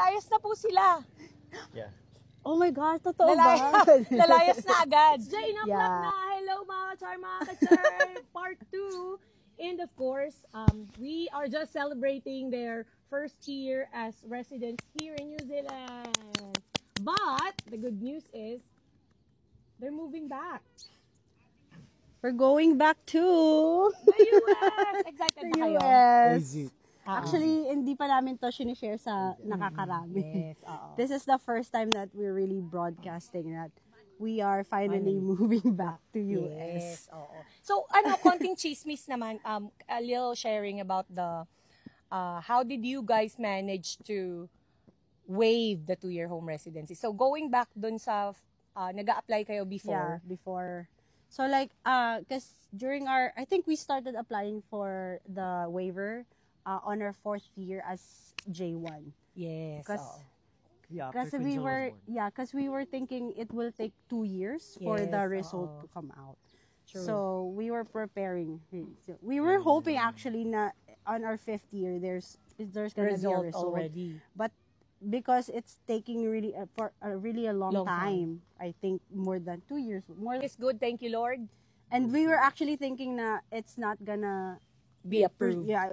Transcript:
Lalayas na po sila. Yeah. Oh my gosh, totoo ba? Lalayas na agad. Jane Vlog na. Hello mga ka-char, mga ka-char. Part 2. And of course, we are just celebrating their first year as residents here in New Zealand. But the good news is, they're moving back. We're going back to The US! Excited ba kayo? US. Crazy. Actually, hindi pa namin to sinishare sa nakakarami. Yes, oo. This is the first time that we're really broadcasting that we are finally moving back to US. Yes, oo. So, konting chismis naman, a little sharing about the, how did you guys manage to waive the 2-year home residency? So, going back dun sa, nag-a-apply kayo before. Yeah, before. So like, cause during I think we started applying for the waiver on our 4th year as J1. Yes, Cause, oo. Yeah, Because we were thinking it will take 2 years for Yes, the result oo. to come out. True. So we were preparing. So, we were hoping actually na on our 5th year there's gonna be a result already. But because it's taking really for a really long Long time, I think more than 2 years, more. It's good, thank you, Lord. And we were actually thinking na it's not gonna Be approved. Yeah,